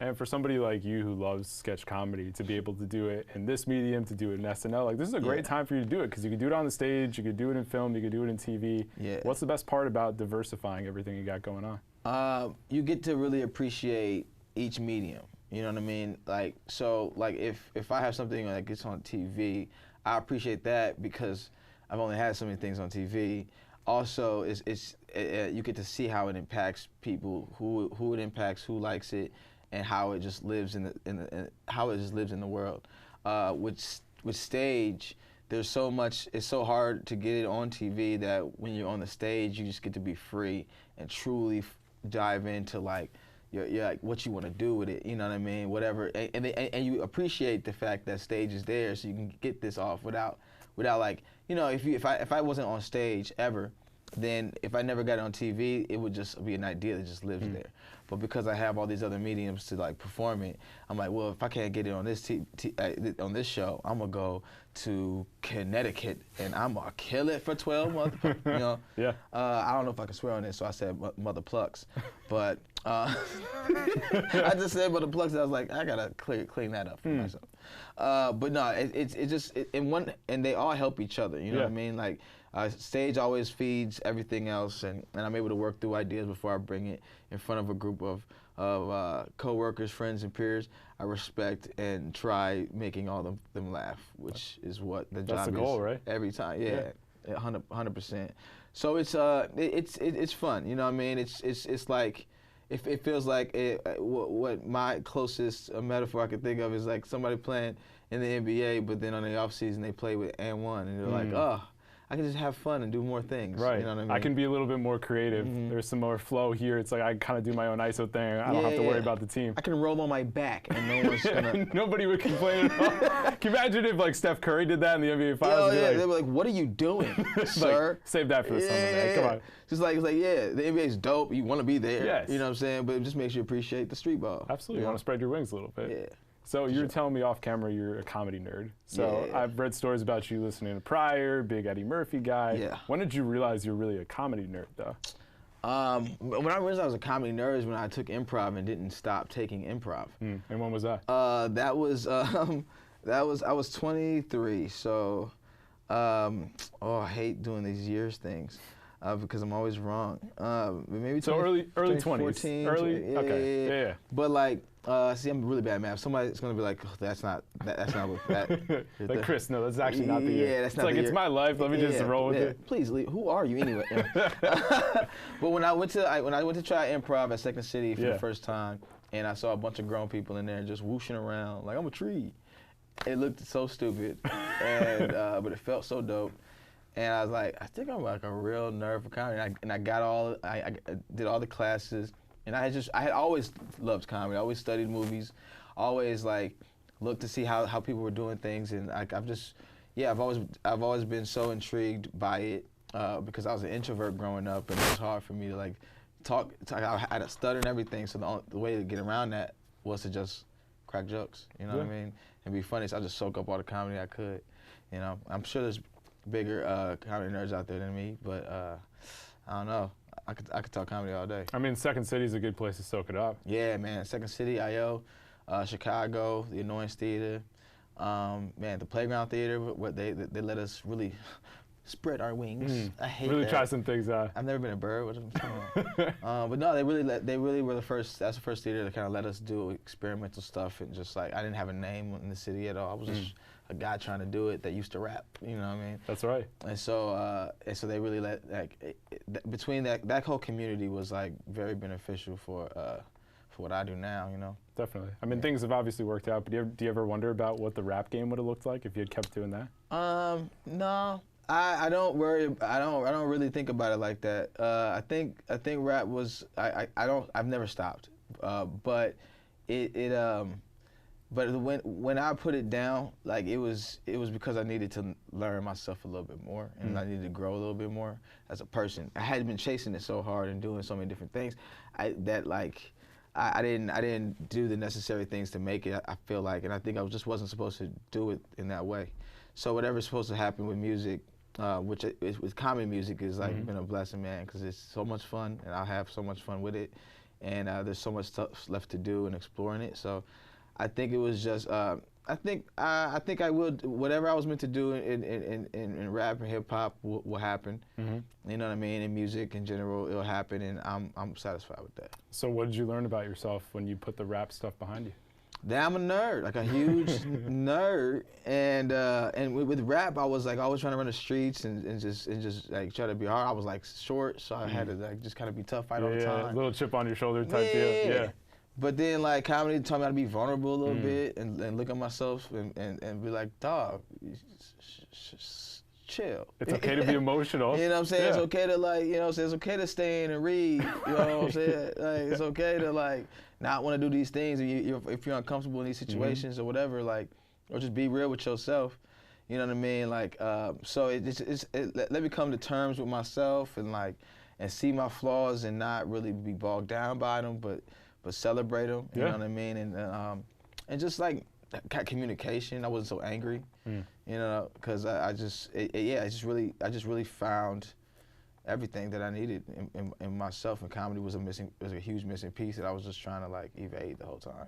And for somebody like you who loves sketch comedy, to be able to do it in this medium, to do it in SNL, like this is a great time for you to do it, because you can do it on the stage, you could do it in film, you could do it in TV. Yeah. What's the best part about diversifying everything you got going on? You get to really appreciate each medium. You know what I mean? Like, so like if I have something that gets on TV, I appreciate that because I've only had so many things on TV. Also, you get to see how it impacts people, who it impacts, who likes it, and how it just lives in the world. With stage, there's so much. It's so hard to get it on TV that when you're on the stage, you just get to be free and truly dive into like like what you want to do with it. You know what I mean? Whatever, and you appreciate the fact that stage is there, so you can get this off without like, you know, if I wasn't on stage ever, then if I never got it on TV, it would just be an idea that just lives there. But because I have all these other mediums to like perform it, I'm like, well, if I can't get it on this on this show, I'm gonna go to Connecticut and I'm gonna kill it for 12 months. You know? Yeah. I don't know if I can swear on this, so I said mother plucks, but I just said mother plucks. And I was like, I gotta clean that up for myself. But no, and they all help each other. You know what I mean? Like. Stage always feeds everything else, and I'm able to work through ideas before I bring it in front of a group of co-workers, friends, and peers I respect, and try making all of them laugh, which is what the job is. That's the goal, right? Every time, yeah. 100%. So it's fun, you know what I mean? It's like, it feels like what my closest metaphor I could think of is like somebody playing in the NBA, but then on the off season they play with &1, and they're like, oh, I can just have fun and do more things. Right. You know what I mean? I can be a little bit more creative. There's some more flow here. It's like I kind of do my own ISO thing. I don't have to worry about the team. I can roll on my back and no one's gonna. Nobody would complain at all. Can you imagine if like Steph Curry did that in the NBA Finals? Yeah, they were like, "What are you doing, sir? Like, save that for the summer, man. Come on." Just like it's like, yeah, the NBA's dope. You want to be there. Yes. You know what I'm saying? But it just makes you appreciate the street ball. Absolutely. You want to spread your wings a little bit. Yeah. So you were telling me off camera you're a comedy nerd. So I've read stories about you listening to Pryor, big Eddie Murphy guy. Yeah. When did you realize you're really a comedy nerd, though? When I realized I was a comedy nerd is when I took improv and didn't stop taking improv. And when was that? That was I was 23. So, I hate doing these years things. Because I'm always wrong. Maybe so early 20s. Early. Okay. Yeah. But like, see, I'm really bad at math. Somebody's gonna be like, oh, that's not what that. Like Chris, no, that's actually not the year. Yeah, that's not the year. It's my life. Let me just roll with it. Please leave. Who are you anyway? But when I went to try improv at Second City for the first time, and I saw a bunch of grown people in there just whooshing around like I'm a tree. It looked so stupid, and but it felt so dope. And I was like, I think I'm like a real nerd for comedy. And I did all the classes, and I had always loved comedy. I always studied movies, always like looked to see how people were doing things, and I've always been so intrigued by it because I was an introvert growing up, and it was hard for me to like talk. I had a stutter and everything, so the way to get around that was to just crack jokes, you know what I mean, and be funny. So I just soak up all the comedy I could, you know. I'm sure there's bigger comedy nerds out there than me, but I don't know. I could talk comedy all day. I mean, Second City's a good place to soak it up. Yeah, man. Second City, I.O., Chicago, the Annoyance Theater, man, the Playground Theater. Where they let us really spread our wings. I hate really that. try some things out. I've never been a bird. But no, they really were the first. That's the first theater that kind of let us do experimental stuff, and just like I didn't have a name in the city at all. I was just a guy trying to do it that used to rap. You know what I mean? That's right. And so they really let between that whole community was like very beneficial for what I do now. You know. Definitely. I mean, things have obviously worked out. But do you ever wonder about what the rap game would have looked like if you had kept doing that? No. I don't worry. I don't really think about it like that. I think rap was. I've never stopped. But but when I put it down, like it was because I needed to learn myself a little bit more, and I needed to grow a little bit more as a person. I had been chasing it so hard and doing so many different things, I didn't do the necessary things to make it. I feel like, and I think I just wasn't supposed to do it in that way. So whatever's supposed to happen with music, with comedy music, is like been a blessing, man, because it's so much fun, and I have so much fun with it. and there's so much stuff left to do and exploring it. So I think it was just I think I will whatever I was meant to do in rap and hip hop will happen. You know what I mean? In music in general, it'll happen, and I'm satisfied with that. So what did you learn about yourself when you put the rap stuff behind you? That I'm a nerd, like a huge nerd, and with rap, I was like always trying to run the streets and just like try to be hard. I was like short, so I had to like just kind of be tough, fight all the time. A little chip on your shoulder type deal. Yeah. But then like comedy taught me how to be vulnerable a little bit and look at myself and be like, dog, chill. It's okay to be emotional. You know what I'm saying? Yeah. It's okay to like, you know what I'm saying? It's okay to stay in and read. You know what I'm saying? Like, it's okay to like not want to do these things if you're uncomfortable in these situations or whatever, like, or just be real with yourself. You know what I mean? Like, so let me come to terms with myself and like, and see my flaws and not really be bogged down by them, but celebrate them. You know what I mean? And just like communication. I wasn't so angry. You know, because I just really found everything that I needed in myself, and comedy was a huge missing piece that I was just trying to like evade the whole time.